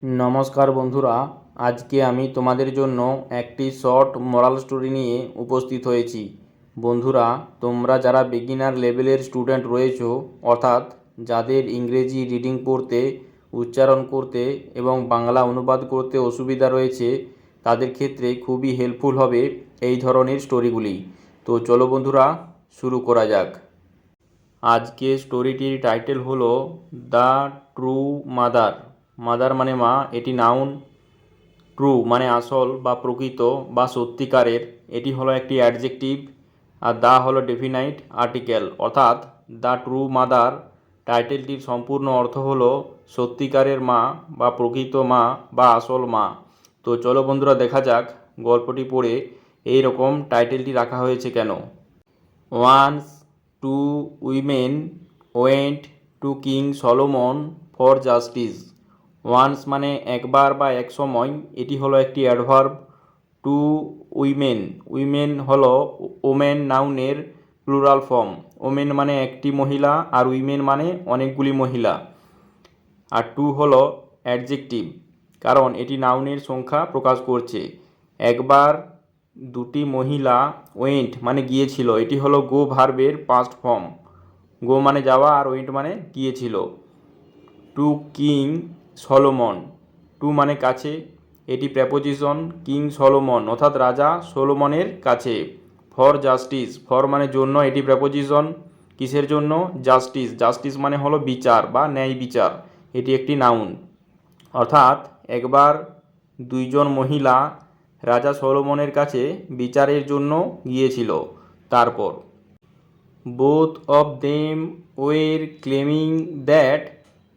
নমস্কার বন্ধুরা, আজকে আমি তোমাদের জন্য একটি শর্ট মোরাল স্টোরি নিয়ে উপস্থিত হয়েছি। বন্ধুরা, তোমরা যারা বিগিনার লেভেলের স্টুডেন্ট রয়েছো, অর্থাৎ যাদের ইংরেজি রিডিং পড়তে, উচ্চারণ করতে এবং বাংলা অনুবাদ করতে অসুবিধা রয়েছে, তাদের ক্ষেত্রে খুবই হেল্পফুল হবে এই ধরনের স্টোরিগুলি। তো চলো বন্ধুরা, শুরু করা যাক। আজকে স্টোরিটির টাইটেল হলো দ্য ট্রু মাদার। মাদার মানে মা, এটি নাউন। ট্রু মানে আসল বা প্রকৃত বা সত্যিকারের, এটি হলো একটি অ্যাডজেক্টিভ। আর দা হলো ডেফিনাইট আর্টিকেল, অর্থাৎ দ্য ট্রু মাদার টাইটেলটির সম্পূর্ণ অর্থ হলো সত্যিকারের মা বা প্রকৃত মা বা আসল মা। তো চলো বন্ধুরা, দেখা যাক গল্পটি পড়ে এই রকম টাইটেলটি রাখা হয়েছে কেন। Once two women went to king Solomon for justice. Once মানে একবার বা এক সময়, এটি হলো একটি অ্যাডভার্ব। টু উইমেন, উইমেন হলো ওমেন নাউনের প্লুরাল ফর্ম। ওমেন মানে একটি মহিলা আর উইমেন মানে অনেকগুলি মহিলা। আর টু হলো অ্যাডজেক্টিভ, কারণ এটি নাউনের সংখ্যা প্রকাশ করছে। একবার দুটি মহিলা, ওয়েন্ট মানে গিয়েছিল, এটি হলো গো ভার্বের পাস্ট ফর্ম। গো মানে যাওয়া আর ওয়েন্ট মানে গিয়েছিল। টু কিং সলোমন, টু মানে কাছে, এটি প্রেপোজিশন। কিং সলোমন অর্থাৎ রাজা সলোমনের কাছে। ফর জাস্টিস, ফর মানে জন্য, এটি প্রেপোজিশন। কিসের জন্য? জাস্টিস, জাস্টিস মানে হলো বিচার বা ন্যায় বিচার, এটি একটি নাউন। অর্থাৎ একবার দুইজন মহিলা রাজা সলোমনের কাছে বিচারের জন্য গিয়েছিল। তারপর both of them were claiming that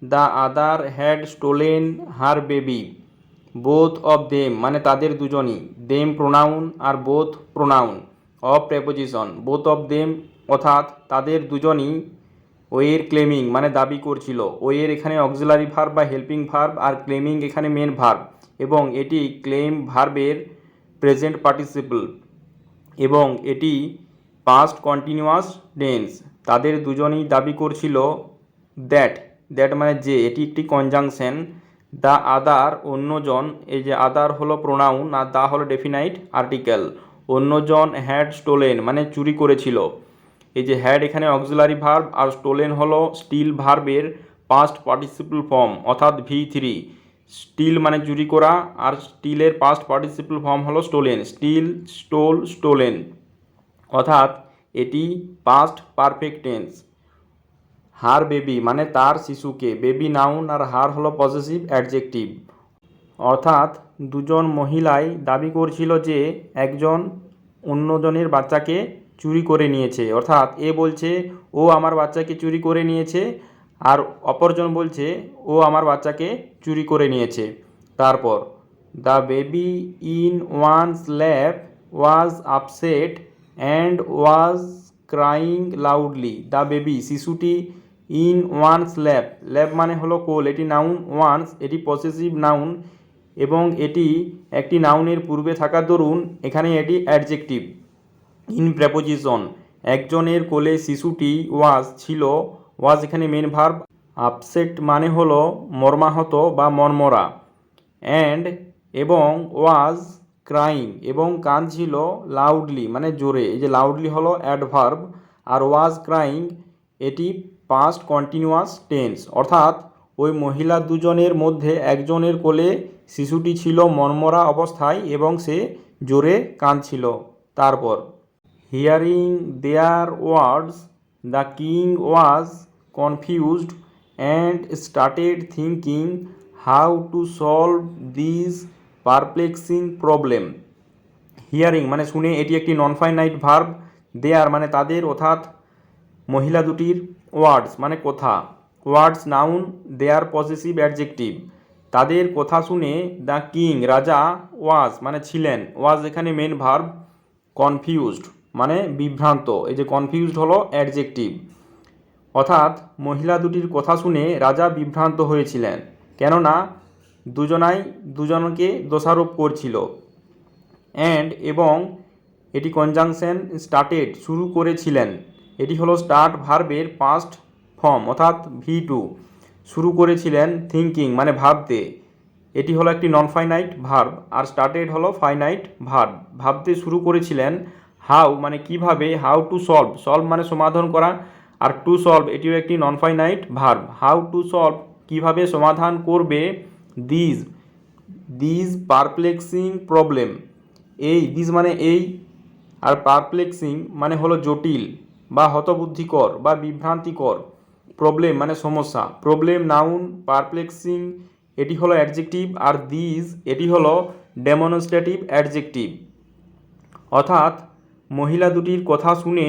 the other had stolen her baby. both of them মানে তাদের দুজনই, them প্রোনাউন আর both pronoun, of preposition। both of them অর্থাৎ তাদের দুজনই, ওয়ের ক্লেমিং মানে দাবি করছিল। ওয়ের এখানে অক্সিলারি ভার্ব বা হেল্পিং ভার্ব, আর ক্লেমিং এখানে মেন ভার্ব, এবং এটি ক্লেম ভার্বের প্রেজেন্ট পার্টিসিপল, এবং এটি পাস্ট কন্টিনিউয়াস টেন্স। তাদের দুজনেই দাবি করছিল। দ্যাট, দ্যাট মানে যে, এটি একটি কনজাংশন। দ্য আদার অন্যজন, এই যে আদার হলো প্রোনাউন আর দা হলো ডেফিনাইট আর্টিকেল। অন্যজন হ্যাড স্টোলেন মানে চুরি করেছিল। এই যে হ্যাড এখানে অক্সিলারি ভার্ব আর স্টোলেন হলো স্টিল ভার্বের পাস্ট পার্টিসিপল ফর্ম, অর্থাৎ V3। স্টিল মানে চুরি করা, আর স্টিলের পাস্ট পার্টিসিপল ফর্ম হলো স্টোলেন। স্টিল, স্টোল, স্টোলেন, অর্থাৎ এটি past perfect tense. Her baby মানে তার শিশুকে, বেবি নাউন আর হার হলো পজেসিভ অ্যাডজেক্টিভ। অর্থাৎ দুজন মহিলাই দাবি করছিল যে একজন অন্যজনের বাচ্চাকে চুরি করে নিয়েছে। অর্থাৎ এ বলছে ও আমার বাচ্চাকে চুরি করে নিয়েছে, আর অপরজন বলছে ও আমার বাচ্চাকে চুরি করে নিয়েছে। তারপর the baby in one's lap was upset and was crying loudly. The baby শিশুটি, ইন ওয়ানস ল্যাপ, ল্যাপ মানে হলো কোল, এটি নাউন। ওয়ানস এটি পসেসিভ নাউন, এবং এটি একটি নাউনের পূর্বে থাকার দরুন এখানে এটি অ্যাডজেক্টিভ। ইন প্রেপোজিশন, একজনের কোলে শিশুটি ওয়াজ ছিল, ওয়াজ এখানে মেন ভার্ব। আপসেট মানে হলো মর্মাহত বা মর্মরা। অ্যান্ড এবং ওয়াজ ক্রাইং এবং কাঁদছিল, লাউডলি মানে জোরে, এই যে লাউডলি হলো অ্যাডভার্ব, আর ওয়াজ ক্রাইং এটি পাস্ট কন্টিনিউয়াস টেন্স। অর্থাৎ ওই মহিলা দুজনের মধ্যে একজনের কোলে শিশুটি ছিল মর্মরা অবস্থায় এবং সে জোরে কাঁদছিল। তারপর hearing their words the king was confused and started thinking how to solve this perplexing problem. Hearing মানে শুনে, এটি একটি নন ফাইনাইট ভার্ব। দেয়ার মানে তাদের, অর্থাৎ মহিলা দুটির। ওয়ার্ডস মানে কথা, ওয়ার্ডস নাউন, দেয়ার পজেসিভ অ্যাডজেক্টিভ। তাদের কথা শুনে দ্য কিং রাজা, ওয়াজ মানে ছিলেন, ওয়াজ এখানে মেন ভার্ব। কনফিউজড মানে বিভ্রান্ত, এই যে কনফিউজড হলো অ্যাডজেক্টিভ। অর্থাৎ মহিলা দুটির কথা শুনে রাজা বিভ্রান্ত হয়েছিলেন, কেননা দুজনাই দুজনকে দোষারোপ করছিল। অ্যান্ড এবং এটি কনজাংশন। স্টার্টেড শুরু করেছিলেন, এটি হলো স্টার্ট ভার্বের পাস্ট ফর্ম, অর্থাৎ V2। শুরু করেছিলেন। থিঙ্কিং মানে ভাবতে, এটি হলো একটি নন ফাইনাইট ভার্ব, আর স্টার্টেড হলো ফাইনাইট ভার্ব। ভাবতে শুরু করেছিলেন। হাউ মানে কিভাবে, হাউ টু সলভ, সলভ মানে সমাধান করা, আর টু সলভ এটিও একটি non finite verb. How to solve কিভাবে সমাধান করবে, দিজ দিজ পারপ্লেক্সিং প্রবলেম, এই দিজ মানে এই, আর পারপ্লেক্সিং মানে হলো জটিল বা হতবুদ্ধিকর বা বিভ্রান্তিকর, প্রবলেম মানে সমস্যা। প্রবলেম নাউন, পারপ্লেক্সিং এটি হলো অ্যাডজেক্টিভ, আর দিজ এটি হলো ডেমনস্ট্রেটিভ অ্যাডজেক্টিভ। অর্থাৎ মহিলা দুটির কথা শুনে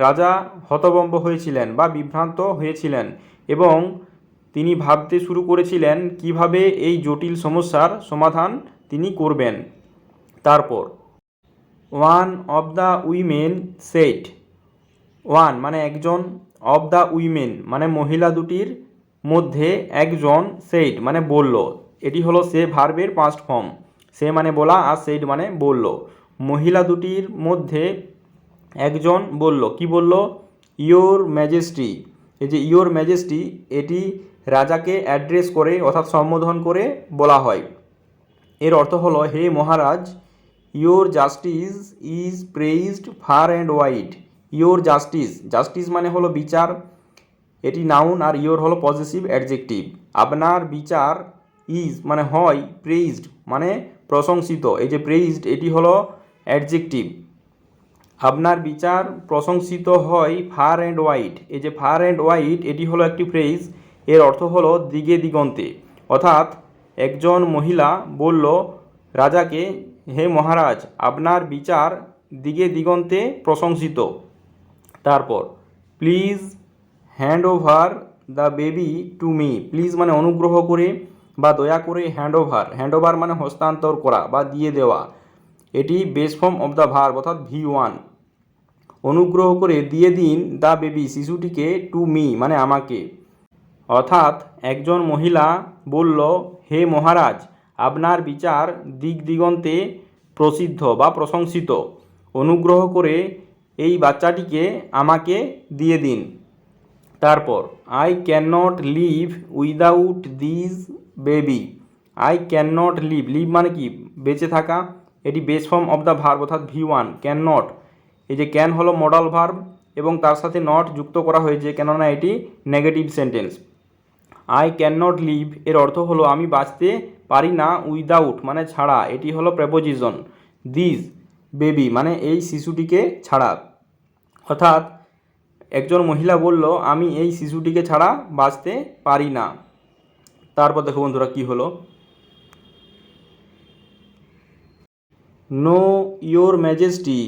রাজা হতভম্ব হয়েছিলেন বা বিভ্রান্ত হয়েছিলেন, এবং তিনি ভাবতে শুরু করেছিলেন কিভাবে এই জটিল সমস্যার সমাধান তিনি করবেন। তারপর one of the women said, one মানে একজন, অফ দ্য উইমেন মানে মহিলা দুটির মধ্যে একজন, সেইড মানে বলল, এটি হলো সে ভার্বের পাস্ট ফর্ম। সে মানে বলা, আর সেইড মানে বলল। মহিলা দুটির মধ্যে একজন বলল, কি বলল, ইয়োর ম্যাজেস্টি। এই যে ইয়োর ম্যাজেস্টি এটি রাজাকে অ্যাড্রেস করে অর্থাৎ সম্বোধন করে বলা হয়। এর অর্থ হলো, হে মহারাজ, your justice is praised far and wide. Your justice, justice মানে হলো বিচার, এটি নাউন, আর ইয়োর হলো পজেসিভ অ্যাডজেক্টিভ। আপনার বিচার, ইজ মানে হয়, প্রেইজড মানে প্রশংসিত, এই যে প্রেইজড এটি হলো অ্যাডজেক্টিভ। আপনার বিচার প্রশংসিত হয় ফার অ্যান্ড ওয়াইড, এই যে ফার অ্যান্ড ওয়াইড এটি হলো একটি ফ্রেজ, এর অর্থ হলো দিগে দিগন্তে। অর্থাৎ একজন মহিলা বলল রাজাকে, হে মহারাজ, আপনার বিচার দিগে দিগন্তে প্রশংসিত। তারপর please hand over the baby to me, please মানে অনুগ্রহ করে বা দয়া করে, হ্যান্ড ওভার, হ্যান্ড ওভার মানে হস্তান্তর করা বা দিয়ে দেওয়া, এটি base form of the verb অর্থাৎ V1। অনুগ্রহ করে দিয়ে দিন দ্য বেবি শিশুটিকে, টু মি মানে আমাকে। অর্থাৎ একজন মহিলা বলল, হে মহারাজ, আপনার বিচার দিক দিগন্তে প্রসিদ্ধ বা প্রশংসিত, অনুগ্রহ করে এই বাচ্চাটিকে আমাকে দিয়ে দিন। তারপর I can not live without this baby, I can not live, live মানে কি, বেঁচে থাকা, এটি base form of the verb অর্থাৎ V1। ক্যান নট, এই যে ক্যান হলো মডাল ভার্ব এবং তার সাথে নট যুক্ত করা হয়েছে কেননা এটি negative sentence. I can not live এর অর্থ হলো আমি বাঁচতে পারি না, উইদাউট মানে ছাড়া, এটি হলো প্রেপোজিশন। দিস বেবি মানে এই শিশুটিকে ছাড়া। অর্থাৎ একজন মহিলা বলল, আমি এই শিশুটিকে ছাড়া বাঁচতে পারি না। তারপর দেখো বন্ধুরা কি হলো, no your majesty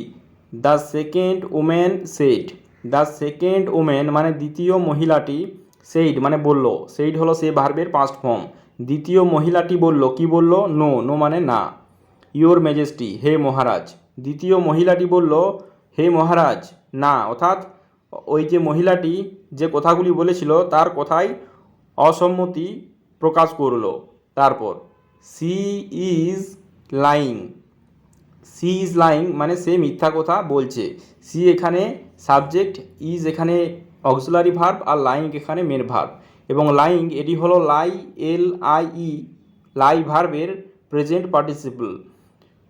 the second woman shed, the second woman মানে দ্বিতীয় মহিলাটি, সেইড মানে বলল, সেইড হলো সে ভার্বের পাস্ট ফর্ম। দ্বিতীয় মহিলাটি বলল, কি বলল, নো, নো মানে না, ইয়োর ম্যাজেস্টি হে মহারাজ। দ্বিতীয় মহিলাটি বলল, হে মহারাজ না, অর্থাৎ ওই যে মহিলাটি যে কথাগুলি বলেছিল তার কথাই অসম্মতি প্রকাশ করল। তারপর she is lying, she is lying মানে সে মিথ্যা কথা বলছে। সি এখানে সাবজেক্ট, ইজ এখানে অক্সিলারি ভার্ব, আর লাইং এখানে মেন ভার্ব। এবং লাইং এটি হলো লাই, LIE, লাই ভার্বের প্রেজেন্ট পার্টিসিপল,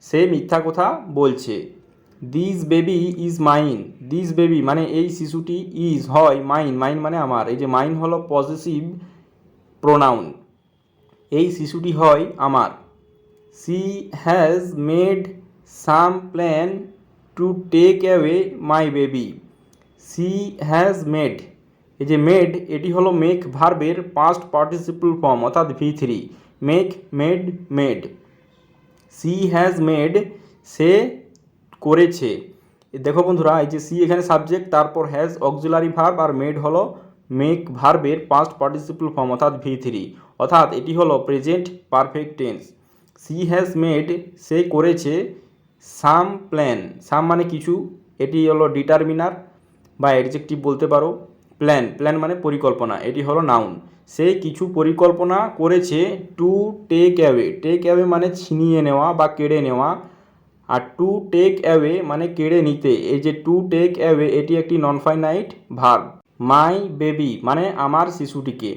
সে মিথ্যা কথা বলছে। This baby is mine, this baby মানে এই শিশুটি, ইজ হয়, মাইন, মাইন মানে আমার, এই যে মাইন হলো পজেসিভ প্রোনাউন, এই শিশুটি হয় আমার। She has made some plan to take away my baby, she has made, এই যে মেড এটি হলো মেক ভার্বের পাস্ট পার্টিসিপল ফর্ম অর্থাৎ V3। Make, made, made. She has made সে করেছে। দেখো বন্ধুরা, এই যে সি এখানে সাবজেক্ট, তারপর হ্যাজ অক্সিলারি ভার্ব, আর মেড হলো মেক ভার্বের পাস্ট পার্টিসিপল ফর্ম অর্থাৎ V3, অর্থাৎ এটি হলো present perfect tense. She has made সে করেছে, সাম প্ল্যান, সাম মানে কিছু, এটি হলো ডিটারমিনার বা অ্যাডজেক্টিভ বলতে পারো। প্ল্যান, প্ল্যান মানে পরিকল্পনা, এটি হলো নাউন। সে কিছু পরিকল্পনা করেছে, to take away, take away মানে ছিনিয়ে নেওয়া বা কেড়ে নেওয়া, আর টু টেক অ্যাওয়ে মানে কেড়ে নিতে, এই যে টু টেক অ্যাওয়ে এটি একটি non finite verb. My baby মানে আমার শিশুটিকে,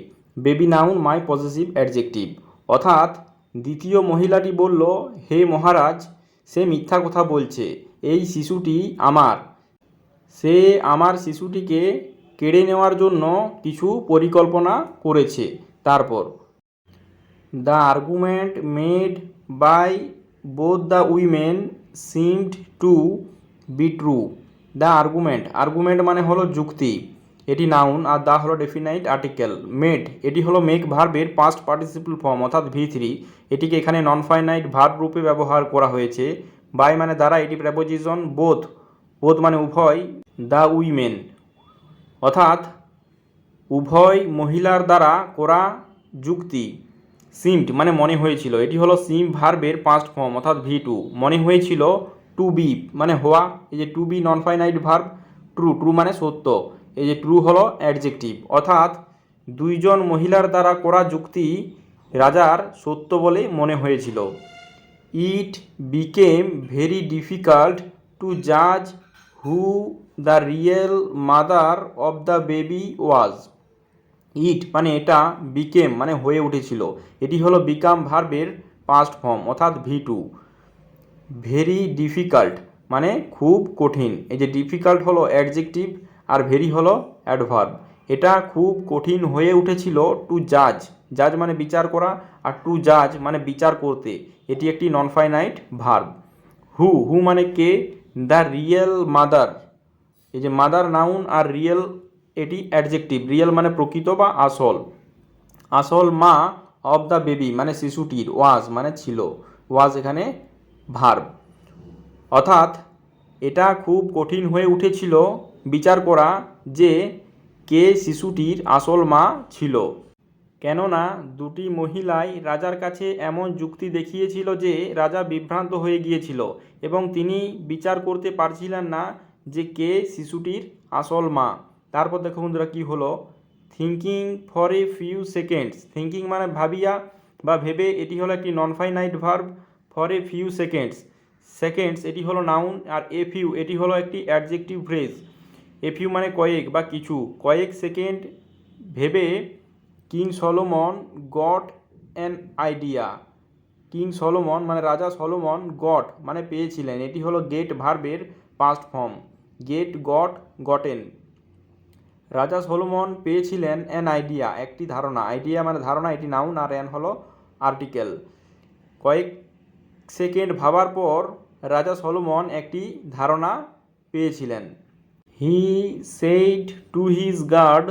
বেবি নাউন, মাই পজেসিভ অ্যাডজেক্টিভ। অর্থাৎ দ্বিতীয় মহিলাটি বলল, হে মহারাজ, সে মিথ্যা কথা বলছে, এই শিশুটি আমার। সে আমার শিশুটিকে কেড়ে নেওয়ার জন্য কিছু পরিকল্পনা করেছে। তারপর the argument made by both the women seemed to be true. The argument মানে হলো যুক্তি, এটি নাউন, আর দা হলো ডেফিনাইট আর্টিকেল। মেড এটি হলো মেক ভার্বের পাস্ট পার্টিসিপল ফর্ম অর্থাৎ V3। এটিকে এখানে নন ফাইনাইট ভার্ব রূপে ব্যবহার করা হয়েছে। বাই মানে দ্বারা, এটি প্রেপোজিশন। বোথ মানে উভয়। দ্য উইমেন অর্থাৎ উভয় মহিলার দ্বারা করা যুক্তি। সিমড মানে মনে হয়েছিল, এটি হলো সিম ভার্বের পাস্ট ফর্ম অর্থাৎ V2। মনে হয়েছিল, টু বি মানে হওয়া, এই যে to be non finite verb. True মানে সত্য, এই যে ট্রু হলো অ্যাডজেক্টিভ। অর্থাৎ দুইজন মহিলার দ্বারা করা যুক্তি রাজার সত্য বলে মনে হয়েছিল। It became very difficult to জাজ who the real mother of the baby was. It মানে এটা, বিকেম মানে হয়ে উঠেছিল, এটি হলো বিকাম ভার্বের পাস্ট ফর্ম অর্থাৎ V2। ভেরি ডিফিকাল্ট মানে খুব কঠিন, এই যে ডিফিকাল্ট হলো অ্যাডজেক্টিভ আর ভেরি হলো অ্যাডভার্ব। এটা খুব কঠিন হয়ে উঠেছিল টু জাজ মানে বিচার করা, আর টু জাজ মানে বিচার করতে, এটি একটি নন ফাইনাইট ভার্ব। হু মানে কে, দ্য রিয়েল মাদার, এই যে মাদার নাউন আর রিয়েল এটি অ্যাডজেক্টিভ। রিয়েল মানে প্রকৃত বা আসল মা অফ দ্য বেবি মানে শিশুটির, ওয়াজ মানে ছিল, ওয়াজ এখানে ভার্ব। অর্থাৎ এটা খুব কঠিন হয়ে উঠেছিল বিচার করা যে কে শিশুটির আসল মা ছিল, কেননা দুটি মহিলাই রাজার কাছে এমন যুক্তি দেখিয়েছিল যে রাজা বিভ্রান্ত হয়ে গিয়েছিল এবং তিনি বিচার করতে পারছিলেন না যে কে শিশুটির আসল মা। তারপর দেখো বন্ধুরা কী হলো, thinking for a few seconds. Thinking মানে ভাবিয়া বা ভেবে, এটি হলো একটি non finite verb. For a few seconds এটি হলো নাউন, আর এ ফিউ এটি হলো একটি অ্যাডজেক্টিভ ফ্রেজ। এ ফিউ মানে কয়েক বা কিছু, কয়েক সেকেন্ড ভেবে king Solomon got an idea. King Solomon মানে রাজা সলোমন, গট মানে পেয়েছিলেন, এটি হলো গেট ভার্বের পাস্ট ফর্ম। Get, gotten. রাজা সলোমন পেয়েছিলেন অ্যান আইডিয়া একটি ধারণা। আইডিয়া মানে ধারণা, এটি নাউন, আর অ্যান হলো আর্টিকেল। কয়েক সেকেন্ড ভাবার পর রাজা সলোমন একটি ধারণা পেয়েছিলেন। He said to his guard,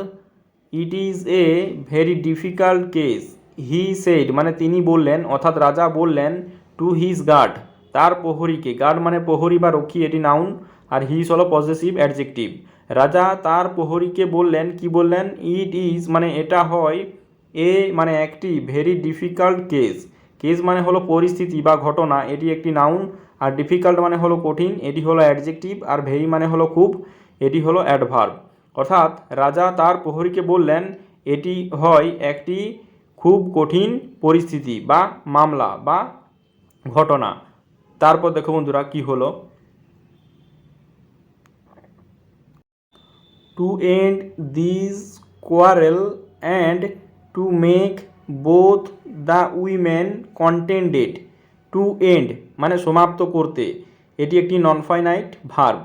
it is a very difficult case. He said মানে তিনি বললেন, অর্থাৎ রাজা বললেন, টু হিজ গার্ড তার প্রহরীকে। গার্ড মানে প্রহরী বা রক্ষী, এটি নাউন, আর হিজ হলো পজেসিভ অ্যাডজেক্টিভ। রাজা তার প্রহরীকে বললেন, কি বললেন, ইট ইজ মানে এটা হয়, এ মানে একটি, ভেরি ডিফিকাল্ট কেস মানে হলো পরিস্থিতি বা ঘটনা, এটি একটি নাউন, আর ডিফিকাল্ট মানে হলো কঠিন, এটি হলো অ্যাডজেক্টিভ, আর ভেরি মানে হলো খুব, এটি হলো অ্যাডভার্ব। অর্থাৎ রাজা তার প্রহরীকে বললেন এটি হয় একটি খুব কঠিন পরিস্থিতি বা মামলা বা ঘটনা। তারপর দেখো বন্ধুরা কি হলো, to end this quarrel and to make both the women contented. To end মানে সমাপ্ত করতে, এটি একটি non finite verb.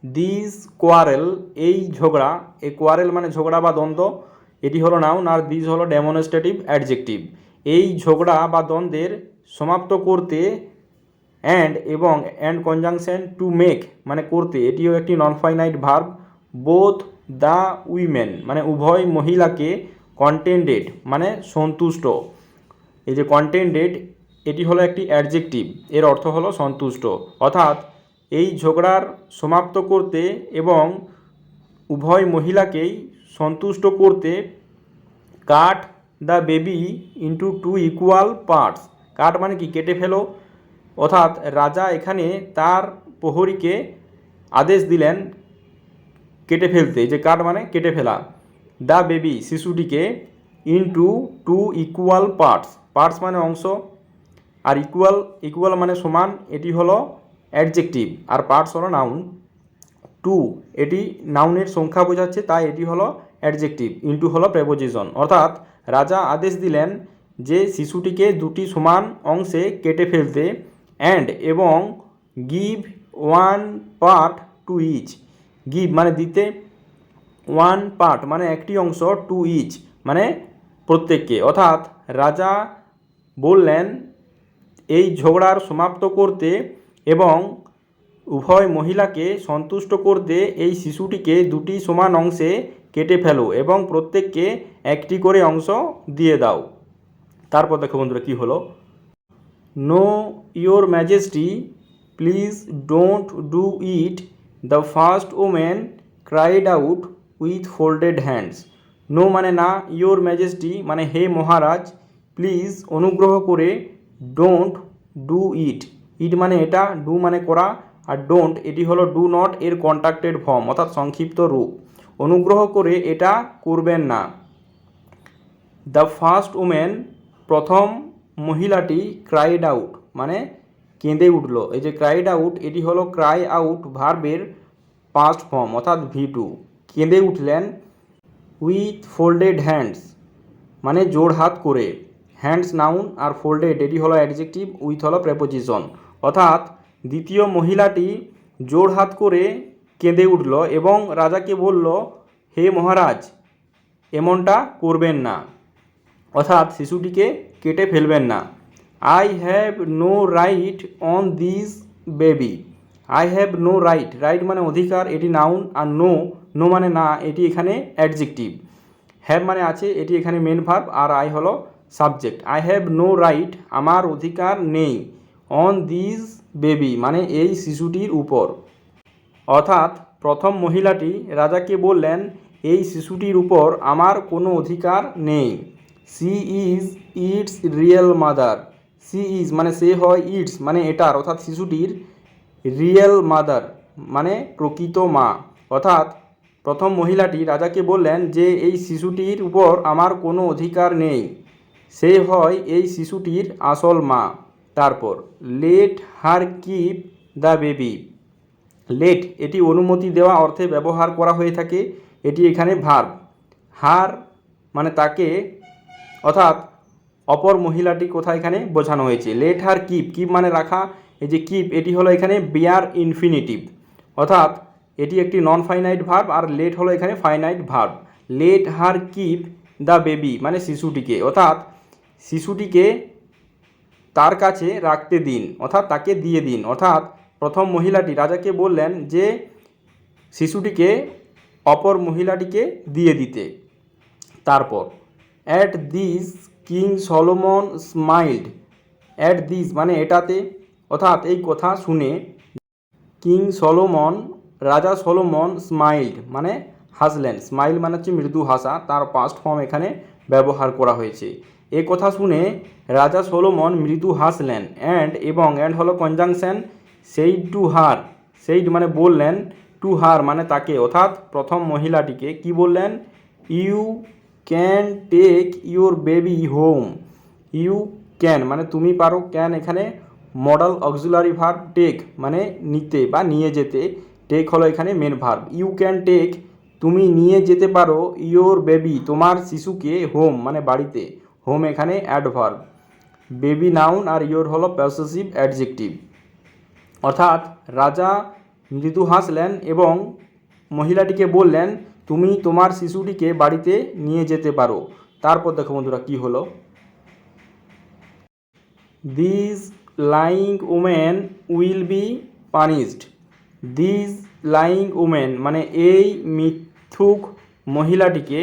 This quarrel এই ঝগড়া, এই কোয়ারেল মানে ঝগড়া বা দ্বন্দ্ব, এটি হলো নাউন, আর দিস হলো ডেমনস্ট্রেটিভ অ্যাডজেক্টিভ। এই ঝগড়া বা দ্বন্দ্বের সমাপ্ত করতে, এবং কনজাংশন টু মেক মানে করতে, এটিও একটি non finite verb. Both the women মানে উভয় মহিলাকে, কন্টেন্টেড মানে সন্তুষ্ট, এই যে কন্টেন্টেড এটি হলো একটি অ্যাডজেক্টিভ, এর অর্থ হলো সন্তুষ্ট। অর্থাৎ এই ঝগড়ার সমাপ্ত করতে এবং উভয় মহিলাকেই সন্তুষ্ট করতে, cut the baby into two equal parts. Cut মানে কি, কেটে ফেলো। অর্থাৎ রাজা এখানে তার প্রহরীকে আদেশ দিলেন কেটে ফেলতে, যে কাট মানে কেটে ফেলা, দ্য বেবি শিশুটিকে, ইন্টু টু ইকুয়াল পার্টস মানে অংশ, আর ইকুয়াল মানে সমান, এটি হলো অ্যাডজেক্টিভ, আর পার্টস হলো নাউন। টু এটি নাউনের সংখ্যা বোঝাচ্ছে, তাই এটি হলো অ্যাডজেক্টিভ, ইন্টু হলো প্রেপোজিশন। অর্থাৎ রাজা আদেশ দিলেন যে শিশুটিকে দুটি সমান অংশে কেটে ফেলতে, অ্যান্ড এবং give one part to each, give মানে দিতে, ওয়ান পার্ট মানে একটি অংশ, টু ইচ মানে প্রত্যেককে। অর্থাৎ রাজা বললেন এই ঝগড়ার সমাপ্ত করতে এবং উভয় মহিলাকে সন্তুষ্ট করতে এই শিশুটিকে দুটি সমান অংশে কেটে ফেলো এবং প্রত্যেককে একটি করে অংশ দিয়ে দাও। তারপর দেখো বন্ধুরা কী হলো, no your majesty please don't do it, the first women cried out with folded hands. No মানে না, ইয়োর ম্যাজেস্টি মানে হে মহারাজ, প্লিজ অনুগ্রহ করে, ডোন্ট ডু ইট, ইট মানে এটা, ডু মানে করা, আর ডোন্ট এটি হলো ডু নট এর কন্ট্রাক্টেড ফর্ম অর্থাৎ সংক্ষিপ্ত রূপ। অনুগ্রহ করে এটা করবেন না। দ্য ফার্স্ট ওমেন প্রথম মহিলাটি, ক্রাইড আউট মানে কেঁদে উঠল। এই যে ক্রাইড আউট এটি হলো ক্রাই আউট ভার্বের পাস্ট ফর্ম অর্থাৎ V2। কেঁদে উঠলেন, উইথ ফোল্ডেড হ্যান্ডস মানে জোড় হাত করে, হ্যান্ডস নাউন আর ফোল্ডেড এটি হলো অ্যাডজেক্টিভ, উইথ হলো প্রেপোজিশন। অর্থাৎ দ্বিতীয় মহিলাটি জোড় হাত করে কেঁদে উঠল এবং রাজাকে বলল হে মহারাজ এমনটা করবেন না, অর্থাৎ শিশুটিকে কেটে ফেলবেন না। I have no right on this baby, I have no right, right মানে অধিকার এটি নাউন, আর নো, নো মানে না এটি এখানে অ্যাডজেক্টিভ, হ্যাভ মানে আছে এটি এখানে মেন ভার্ব, আর আই হলো subject. I have no right আমার অধিকার নেই, অন দিস বেবি মানে এই শিশুটির উপর। অর্থাৎ প্রথম মহিলাটি রাজাকে বললেন এই শিশুটির উপর আমার কোনো অধিকার নেই। She is its real mother, she is মানে সে হয়, ইটস মানে এটার অর্থাৎ শিশুটির, রিয়েল মাদার মানে প্রকৃত মা। অর্থাৎ প্রথম মহিলাটি রাজাকে বললেন যে এই শিশুটির উপর আমার কোনো অধিকার নেই, সে হয় এই শিশুটির আসল মা। তারপর let her keep the baby, let এটি অনুমতি দেওয়া অর্থে ব্যবহার করা হয়ে থাকে, এটি এখানে ভার্ব। হার মানে তাকে, অর্থাৎ অপর মহিলাটি কোথায় এখানে বোঝানো হয়েছে। লেট হার কিপ, কিপ মানে রাখা, এই যে কিপ এটি হলো এখানে বিয়ার ইনফিনিটিভ, অর্থাৎ এটি একটি নন ফাইনাইট ভার্ব, আর লেট হলো এখানে finite verb. Late her keep the baby মানে শিশুটিকে, অর্থাৎ শিশুটিকে তার কাছে রাখতে দিন অর্থাৎ তাকে দিয়ে দিন। অর্থাৎ প্রথম মহিলাটি রাজাকে বললেন যে শিশুটিকে অপর মহিলাটিকে দিয়ে দিতে। তারপর at this king Solomon smiled, at this মানে এটাতে, অর্থাৎ এই কথা শুনে কিং সলোমন রাজা সলোমন স্মাইল্ড মানে হাসলেন, স্মাইল মানে হচ্ছে মৃদু হাসা, তার পাস্ট ফর্ম এখানে ব্যবহার করা হয়েছে। এ কথা শুনে রাজা সলোমন মৃদু হাসলেন, অ্যান্ড এবং অ্যান্ড হলো conjunction, said to her, said মানে বললেন, টু হার মানে তাকে অর্থাৎ প্রথম মহিলাটিকে কি বললেন, you can take your baby home, you can মানে তুমি পারো, ক্যান এখানে মডাল অক্সিলারি ভার্ব, টেক মানে নিতে বা নিয়ে যেতে, টেক হলো এখানে main verb. You can take তুমি নিয়ে যেতে পারো, ইয়োর বেবি তোমার শিশুকে, হোম মানে বাড়িতে, হোম এখানে অ্যাডভার্ব, বেবি নাউন, আর ইয়োর হলো পসেসিভ অ্যাডজেক্টিভ। অর্থাৎ রাজা মৃদু হাসলেন এবং মহিলাটিকে বললেন তুমি তোমার শিশুটিকে বাড়িতে নিয়ে যেতে পারো। তারপর দেখো বন্ধুরা কী হলো, this lying women will be punished, this lying women মানে এই মিথ্যুক মহিলাটিকে,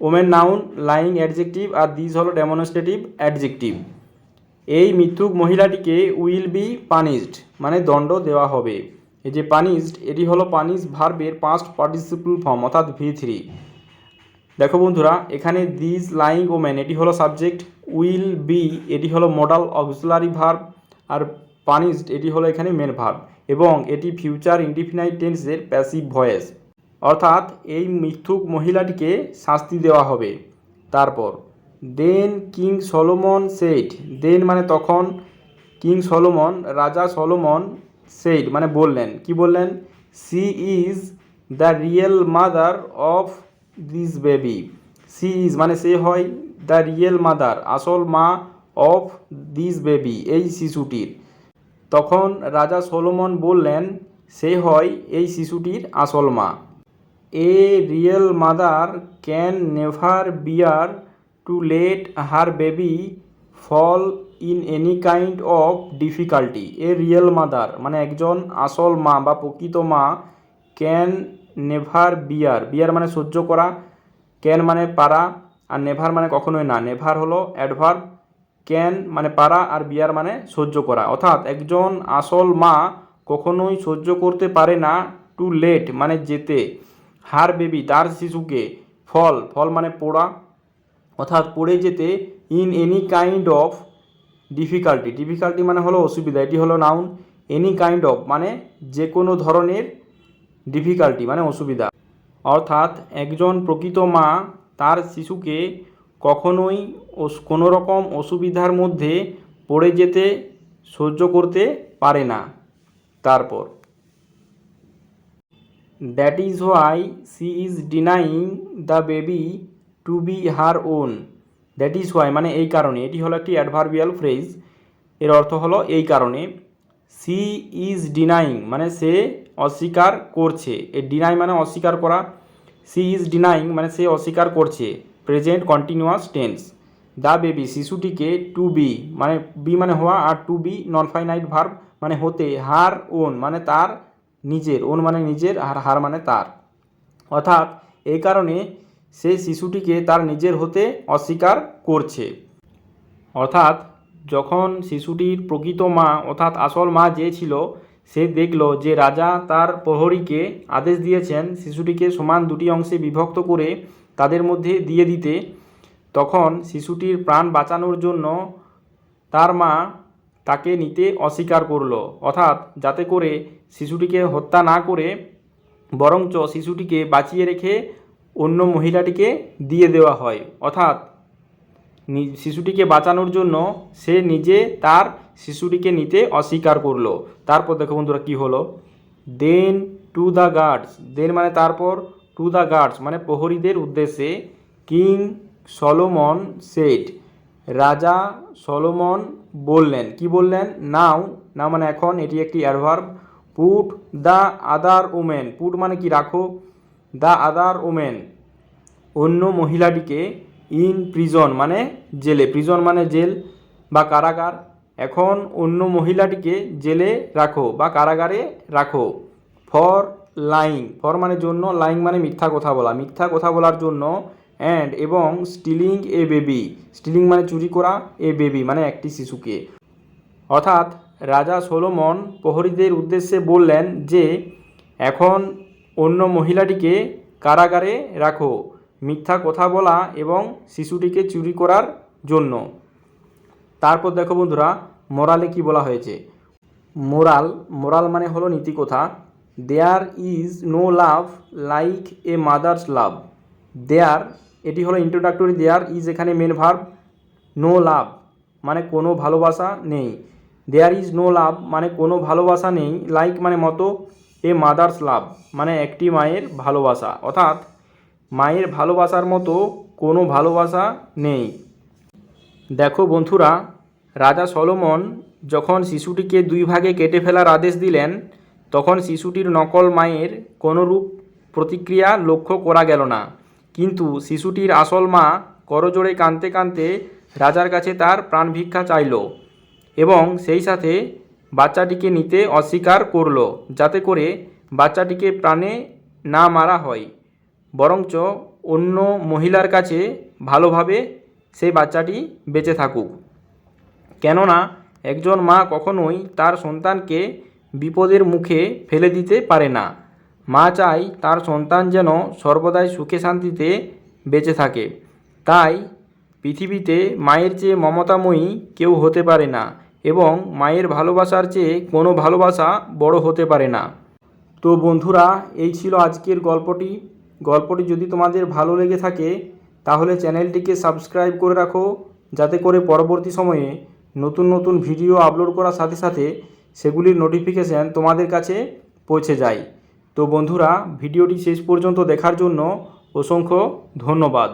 ওমেন নাউন, লাইং অ্যাডজেক্টিভ, আর দিস হলো ডেমনস্ট্রেটিভ অ্যাডজেক্টিভ। এই মিথ্যুক মহিলাটিকে উইল বি পানিশড মানে দণ্ড দেওয়া হবে। এই যে পানিশড এটি হলো পানিশ ভার্বের পাস্ট পার্টিসিপল ফর্ম অর্থাৎ V3। দেখো বন্ধুরা এখানে দিস লাইং ওমেন এটি হলো সাবজেক্ট, উইল বি এটি হলো মডাল অক্সিলারি ভার্ব, আর পানিশড এটি হলো এখানে মেন ভার্ব, এবং এটি ফিউচার ইনডিফিনাইট টেন্সের প্যাসিভ ভয়েস, অর্থাৎ এই মিথ্যুক মহিলাটিকে শাস্তি দেওয়া হবে। তারপর then king Solomon said, then মানে তখন, কিং সলোমন রাজা সলোমন, সেইড মানে বললেন, কি বললেন, she is the real mother of this baby, she is মানে সে হয়, দ্য রিয়েল মাদার, আসল মা অফ দিস বেবি, এই শিশুটির। তখন রাজা সলোমন বললেন, সে হয় এই শিশুটির আসল মা। A real mother can never bear to let her baby fall in any kind of difficulty. A real mother মানে একজন আসল মা বা প্রকৃত মা, ক্যান নেভার বিয়ার, বিয়ার মানে সহ্য করা, ক্যান মানে পারা, আর নেভার মানে কখনোই না। নেভার হলো অ্যাডভার্ব, ক্যান মানে পারা, আর বিয়ার মানে সহ্য করা। অর্থাৎ একজন আসল মা কখনোই সহ্য করতে পারে না, টু লেট মানে যেতে, হার বেবি তার শিশুকে, ফল, ফল মানে পড়া, অর্থাৎ পড়ে যেতে, in any kind of difficulty, difficulty মানে হলো অসুবিধা, এটি হলো নাউন। এনি কাইন্ড অফ মানে যে কোনো ধরনের, ডিফিকাল্টি মানে অসুবিধা। অর্থাৎ একজন প্রকৃত মা তার শিশুকে কখনোই কোনো রকম অসুবিধার মধ্যে পড়ে যেতে সহ্য করতে পারে না। তারপর that is why she is denying the baby to be her own. That is why মানে এই কারণে, এটি হলো একটি অ্যাডভার্বিয়াল ফ্রেজ, এর অর্থ হলো এই কারণে। সি ইজ ডিনাইং মানে সে অস্বীকার করছে, এ ডিনাই মানে অস্বীকার করা, সি ইজ ডিনাইং মানে সে অস্বীকার করছে, present continuous tense. The baby শিশুটিকে, টু বি মানে বি মানে হওয়া, আর to be non finite verb মানে হতে, হার ওন মানে তার নিজের, ওন মানে নিজের, আর হার মানে তার। অর্থাৎ এই কারণে সে শিশুটিকে তার নিজের হতে অস্বীকার করছে। অর্থাৎ যখন শিশুটির প্রকৃত মা অর্থাৎ আসল মা যে ছিল, সে দেখল যে রাজা তার প্রহরীকে আদেশ দিয়েছেন শিশুটিকে সমান দুটি অংশে বিভক্ত করে তাদের মধ্যে দিয়ে দিতে, তখন শিশুটির প্রাণ বাঁচানোর জন্য তার মা তাকে নিতে অস্বীকার করলো। অর্থাৎ যাতে করে শিশুটিকে হত্যা না করে বরঞ্চ শিশুটিকে বাঁচিয়ে রেখে অন্য মহিলাটিকে দিয়ে দেওয়া হয়। অর্থাৎ শিশুটিকে বাঁচানোর জন্য সে নিজে তার শিশুটিকে নিতে অস্বীকার করলো। তারপর দেখো বন্ধুরা কী হলো, দেন টু দ্য গার্ডস, দেন মানে তারপর, টু দ্য গার্ডস মানে প্রহরীদের উদ্দেশ্যে, কিং সলোমন সেড, রাজা সলোমন বললেন, কি বললেন, নাও, না মানে এখন, এটি একটি adverb, put the other women, put মানে কি রাখো, দ্য আদার ওমেন অন্য মহিলাটিকে, ইন প্রিজন মানে জেলে, প্রিজন মানে জেল বা কারাগার, এখন অন্য মহিলাটিকে জেলে রাখো বা কারাগারে রাখো, ফর লাইং, ফর মানে জন্য, লাইং মানে মিথ্যা কথা বলা, মিথ্যা কথা বলার জন্য, অ্যান্ড এবং স্টিলিং এ বেবি, স্টিলিং মানে চুরি করা, এ বেবি মানে একটি শিশুকে। অর্থাৎ রাজা সলোমন প্রহরীদের উদ্দেশ্যে বললেন যে এখন অন্য মহিলাটিকে কারাগারে রাখো মিথ্যা কথা বলা এবং শিশুটিকে চুরি করার জন্য। তারপর দেখো বন্ধুরা মোরালে কি বলা হয়েছে। মোরাল, মোরাল মানে হলো নীতিকথা। There is no love like a mother's love. There এটি হলো ইন্ট্রোডাক্টরি, দেয়ার ইজ এখানে মেন ভার্ব, নো লাভ মানে কোনো ভালোবাসা নেই, দেয়ার ইজ নো লাভ মানে কোনো ভালোবাসা নেই, লাইক মানে মতো, এ মাদার্স লাভ মানে একটি মায়ের ভালোবাসা, অর্থাৎ মায়ের ভালোবাসার মতো কোনো ভালোবাসা নেই। দেখো বন্ধুরা, রাজা সলোমন যখন শিশুটিকে দুই ভাগে কেটে ফেলার আদেশ দিলেন, তখন শিশুটির নকল মায়ের কোনোরূপ প্রতিক্রিয়া লক্ষ্য করা গেল না, কিন্তু শিশুটির আসল মা করজোড়ে কাঁদতে কাঁদতে রাজার কাছে তার প্রাণ ভিক্ষা চাইল এবং সেই সাথে বাচ্চাটিকে নিতে অস্বীকার করল, যাতে করে বাচ্চাটিকে প্রাণে না মারা হয়, বরঞ্চ অন্য মহিলার কাছে ভালোভাবে সেই বাচ্চাটি বেঁচে থাকুক। কেননা একজন মা কখনোই তার সন্তানকে বিপদের মুখে ফেলে দিতে পারে না। মা চায় তার সন্তান যেন সর্বদাই সুখে শান্তিতে বেঁচে থাকে। তাই পৃথিবীতে মায়ের চেয়ে মমতাময়ী কেউ হতে পারে না এবং মায়ের ভালোবাসার চেয়ে কোনো ভালোবাসা বড় হতে পারে না। তো বন্ধুরা, এই ছিল আজকের গল্পটি। গল্পটি যদি তোমাদের ভালো লেগে থাকে তাহলে চ্যানেলটিকে সাবস্ক্রাইব করে রাখো, যাতে করে পরবর্তী সময়ে নতুন নতুন ভিডিও আপলোড করার সাথে সাথে সেগুলির নোটিফিকেশান তোমাদের কাছে পৌঁছে যায়। তো বন্ধুরা, ভিডিওটি শেষ পর্যন্ত দেখার জন্য অসংখ্য ধন্যবাদ।